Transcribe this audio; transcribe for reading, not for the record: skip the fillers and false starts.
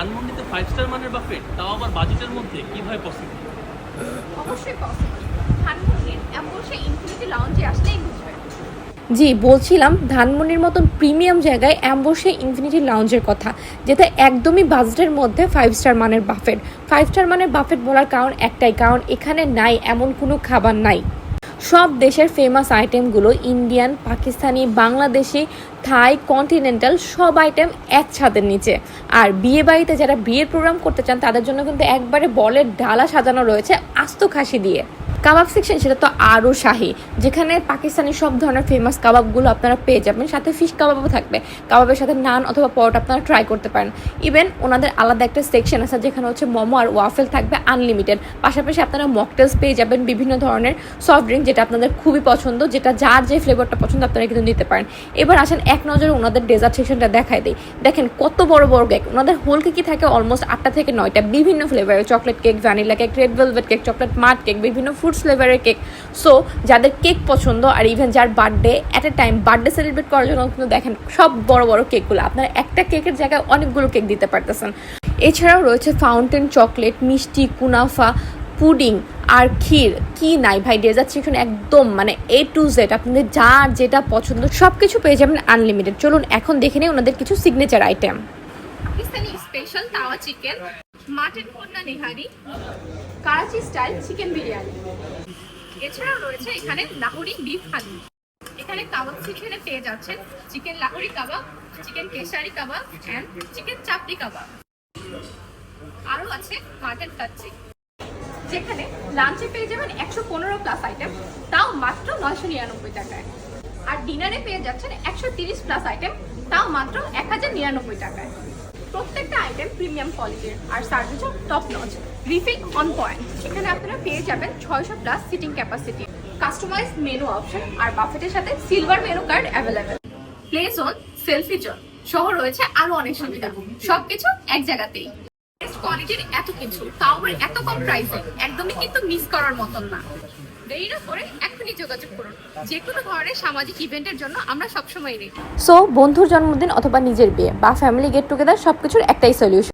ধানমন্ডিতে 5 স্টার মানের বাফেট, তাও আবার বাজেটের মধ্যে, কিভাবে পসিবল? অবশ্যই পসিবল। ধানমন্ডির অ্যাম্বোসে ইনফিনিটি লাউঞ্জে আসলেই বুঝবেন। জি, বলছিলাম ধানমন্ডির মতন প্রিমিয়াম জায়গায় অ্যাম্বোসে ইনফিনিটি লাউঞ্জের কথা, যেটা একদমই বাজেটের মধ্যে 5 স্টার মানের বাফেট। 5 স্টার মানের বাফেট বলার কারণ একটাই, কারণ এখানে নাই এমন কোনো খাবার নাই। সব দেশের ফেমাস আইটেমগুলো, ইন্ডিয়ান, পাকিস্তানি, বাংলাদেশি, থাই, কন্টিনেন্টাল সব আইটেম এক ছাদের নিচে। আর বিয়ে বাড়িতে যারা বিয়ের প্রোগ্রাম করতে চান তাদের জন্য কিন্তু একবারে বলের ডালা সাজানো রয়েছে আস্ত খাসি দিয়ে। কাবাব সেকশন সেটা তো আরও শাহী, যেখানে পাকিস্তানি সব ধরনের ফেমাস কাবাবগুলো আপনারা পেয়ে যাবেন, সাথে ফিশ কাবাবও থাকবে। কাবাবের সাথে নান অথবা পরোটা আপনারা ট্রাই করতে পারেন। ইভেন ওনাদের আলাদা একটা সেকশন আছে যেখানে হচ্ছে মোমো আর ওয়াফেল থাকবে আনলিমিটেড। পাশাপাশি আপনারা মকটেলস পেয়ে যাবেন, বিভিন্ন ধরনের সফট ড্রিঙ্ক যেটা আপনাদের খুবই পছন্দ, যেটা যার যে ফ্লেভারটা পছন্দ আপনারা কিন্তু নিতে পারেন। এবার আসেন এক নজরে ওনাদের ডেজার্ট সেকশনটা দেখাই দিই। দেখেন কত বড় বড় কেক। ওনাদের হোল কেকই থাকে অলমোস্ট 8টা থেকে 9টা, বিভিন্ন ফ্লেভারের, chocolate cake, vanilla cake, red velvet cake, chocolate mud cake, বিভিন্ন ফ্রুটস ফ্লেভারের কেক। সো যাদের কেক পছন্দ আর ইভেন যার birthday at a time birthday celebrate করার জন্য কিন্তু দেখেন সব বড় বড় কেকগুলো আপনারা একটা কেকের জায়গায় অনেকগুলো কেক দিতে পারতেছেন। এছাড়াও রয়েছে ফাউন্টেন চকলেট, মিষ্টি, কুনাফা, পুডিং আর ক্ষীর। কি নাই ভাই, ডেজার্ট সেকশন একদম মানে A to Z, আপনাদের যার যেটা পছন্দ সব কিছু পেয়ে যাবেন আনলিমিটেড। চলুন এখন দেখে নিই ওনাদের কিছু সিগনেচার আইটেম। পাকিস্তানি স্পেশাল তাওয়া চিকেন, মাটন কন্যা নেহারি, করাচি স্টাইল চিকেন বিরিয়ানি। এছাড়াও রয়েছে এখানে লাহোরি বিফ হালি। এখানে কাবাব সেকশনে পেয়ে যাচ্ছেন chicken Lahori kebab, chicken Keshari kebab and chicken chapli kebab. আরও আছে মাটন কাচ্চি, যেখানে লাঞ্চে পেয়ে যাবেন 115 প্লাস আইটেম, তাও মাত্র 999 টাকায়। আর ডিনারে পেয়ে যাচ্ছেন 130 প্লাস আইটেম, তাও মাত্র 1099 টাকায়। প্রত্যেকটা আইটেম প্রিমিয়াম কোয়ালিটির আর সার্ভিসও top notch, refill on point. এখানে আপনারা পেয়ে যাবেন 600 plus seating capacity, customize menu option আর বাফেটের সাথে silver menu card available. Play zone, selfie zone সহ রয়েছে আরো অনেক সুবিধা, সবকিছু এক জায়গাতেই। কোয়ালিটির এত কিছু, তাও আবার এত কম প্রাইসে, একদমই কিন্তু মিস করার মতন না। দেরি না করে এখনই যোগাযোগ করুন। যে কোনো ধরনের সামাজিক ইভেন্টের জন্য আমরা সবসময় রেডি। সো বন্ধুর জন্মদিন অথবা নিজের বিয়ে বা ফ্যামিলি গেট টুগেদার সবকিছুর একটাই সলিউশন।